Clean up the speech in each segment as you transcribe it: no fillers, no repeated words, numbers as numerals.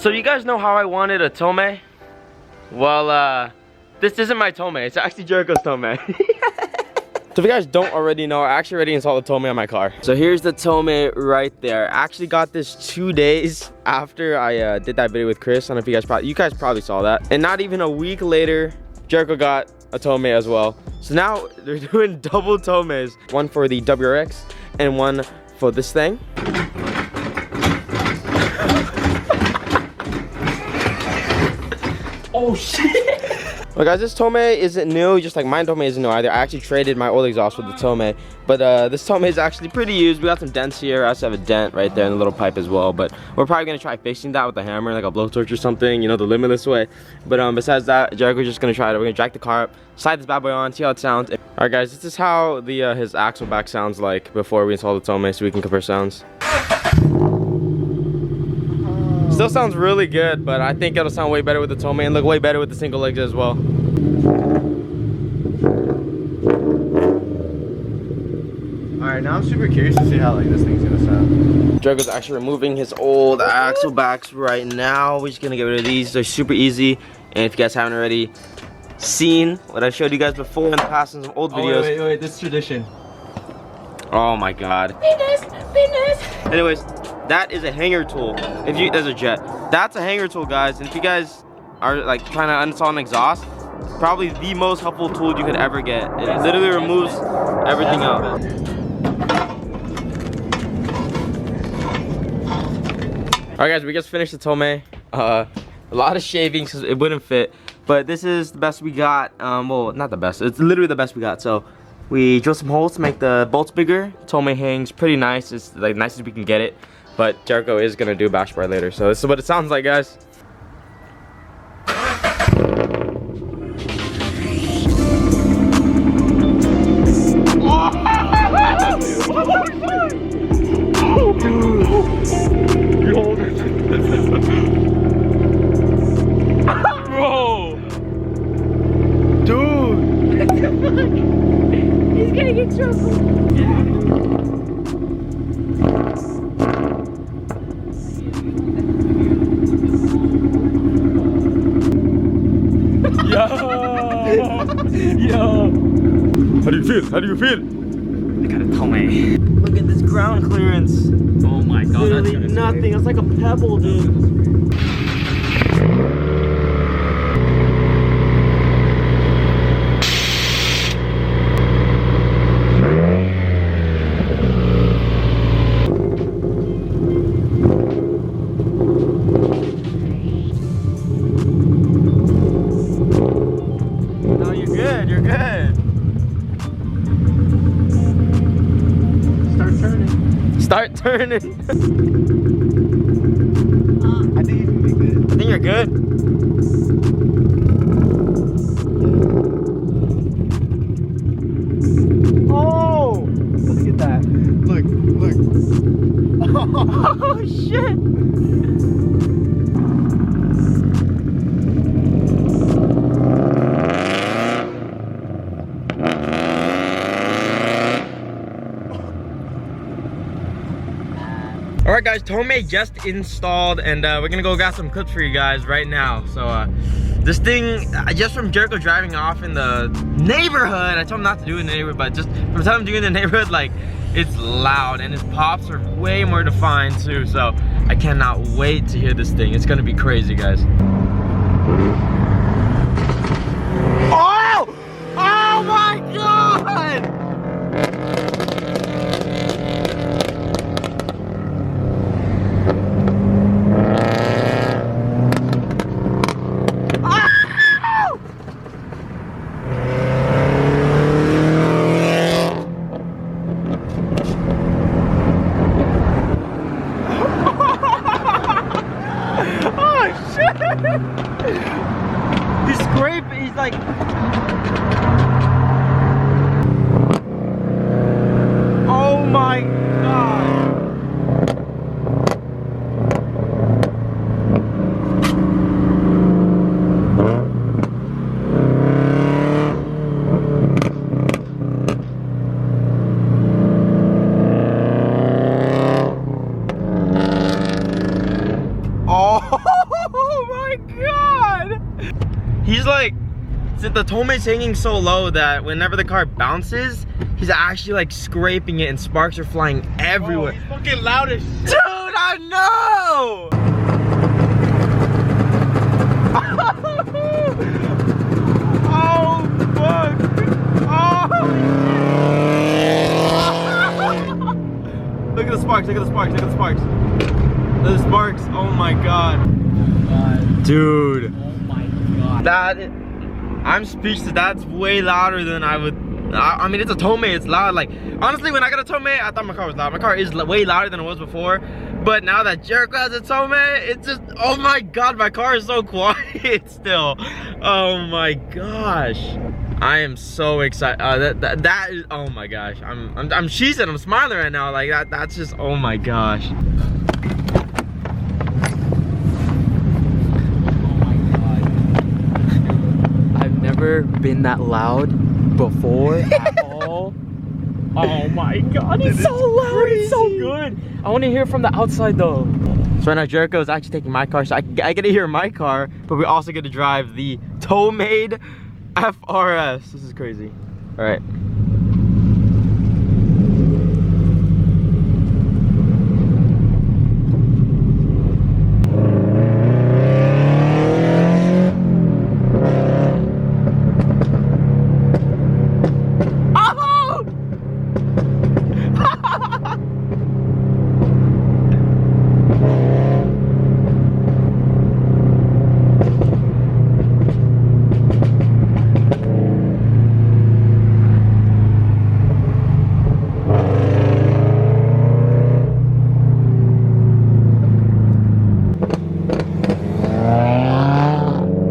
So you guys know how I wanted a Tomei? Well, this isn't my Tomei. It's actually Jericho's Tomei. So if you guys don't already know, I actually already installed the Tomei on my car. So here's the Tomei right there. I actually got this 2 days after I did that video with Chris. I don't know if you guys probably saw that. And not even a week later, Jericho got a Tomei as well. So now they're doing double Tomeis. One for the WRX and one for this thing. Oh shit! Well guys, this Tomei isn't new, just like my Tomei isn't new either. I actually traded my old exhaust with the Tomei. But this Tomei is actually pretty used. We got some dents here. I also have a dent right there in the little pipe as well. But we're probably gonna try fixing that with a hammer, like a blowtorch or something, you know, the limitless way. But besides that, Jericho's just gonna try it. We're gonna jack the car up, slide this bad boy on, see how it sounds. Alright guys, this is how the his axle back sounds like before we install the Tomei, so we can compare sounds. Still sounds really good, but I think it'll sound way better with the Tomei and look way better with the single legs as well. Alright, now I'm super curious to see how like this thing's gonna sound. Jericho's actually removing his old axle backs right now. We're just gonna get rid of these. They're super easy. And if you guys haven't already seen what I showed you guys before in the past in some old videos. Wait, this is tradition. Oh my god. Penis! Anyways, that is a hanger tool. If you, there's a jet. That's a hanger tool, guys. And if you guys are like trying to uninstall an exhaust, probably the most helpful tool you could ever get. It literally removes everything out. Alright guys, we just finished the Tomei. A lot of shavings because it wouldn't fit. But this is the best we got. Well, not the best. It's literally the best we got. So we drilled some holes to make the bolts bigger. Tomei hangs pretty nice. It's like nice as we can get it. But Jericho is gonna do a bash bar later. So this is what it sounds like, guys. Bro! Dude! What the fuck? He's gonna get trouble. Yo! How do you feel? How do you feel? I got a Tomei. Look at this ground clearance. Oh my god, Literally that's nothing. It's like a pebble, dude. No, you're good. You're good. Start turning. Start turning. I think you can be good. I think you're good. Oh! Look at that. Look. Oh shit! Alright guys, Tomei just installed and we're gonna go grab some clips for you guys right now. So this thing, just from Jericho driving off in the neighborhood, I told him not to do it in the neighborhood, but just from the time I'm doing it in the neighborhood, like, it's loud and his pops are way more defined too. So I cannot wait to hear this thing. It's gonna be crazy, guys. Oh! Oh my god! He's scraping, he's like... Oh my god! Oh! the Tomei's hanging so low that whenever the car bounces, he's actually like scraping it and sparks are flying everywhere. Oh, he's fucking loud as shit. Dude, I know! Oh, fuck. Oh, look at the sparks, look at the sparks, look at the sparks. The sparks, oh my god. Dude. Oh my god. I'm speechless. That's way louder than I would. I mean, it's a Tomei, it's loud. Like, honestly, when I got a Tomei, I thought my car was loud. My car is way louder than it was before. But now that Jericho has a Tomei, it's just, oh my god, my car is so quiet still. Oh my gosh. I am so excited. That is, oh my gosh. I'm cheesing, I'm smiling right now. Like, that's just, oh my gosh. Never been that loud before at all. Oh my god, it's so loud, it's so good. I want to hear from the outside though. So right now Jericho is actually taking my car, so I get to hear my car, but we also get to drive the Tomei FRS. This is crazy. All right.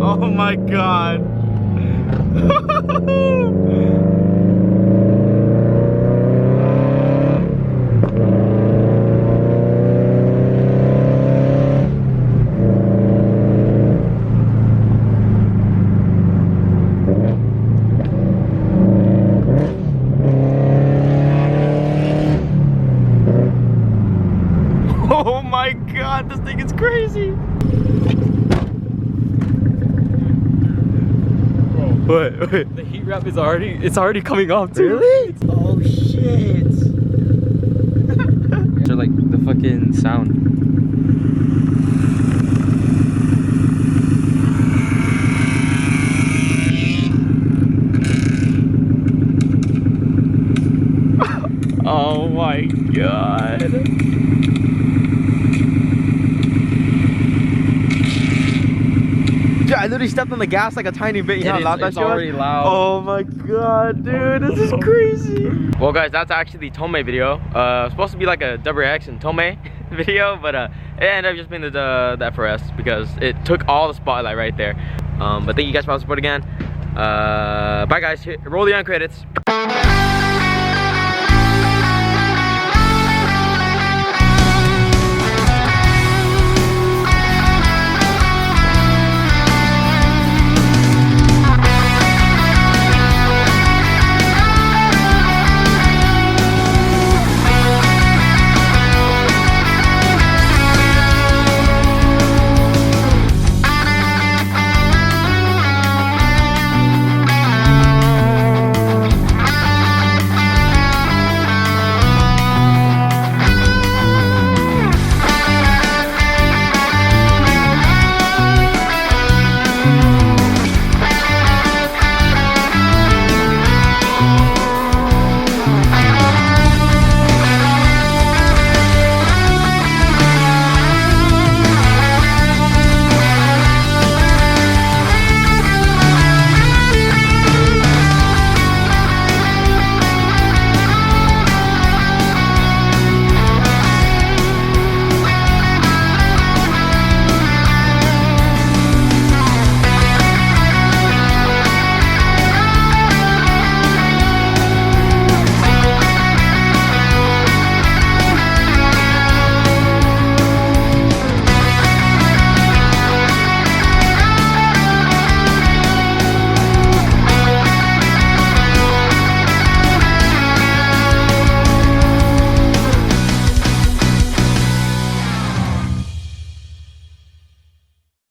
Oh my god. Oh my god, this thing is crazy. What? The heat wrap is already coming off too. Really? Oh shit. They're like the fucking sound. Oh my god. Dude, I literally stepped on the gas like a tiny bit. You know how loud that shit was? Already loud. Oh my god, dude, this is crazy. Well, guys, that's actually the Tomei video. Supposed to be like a WX and Tomei video, but it ended up just being the FRS because it took all the spotlight right there. But thank you guys for all the support again. Bye, guys. Roll the end credits.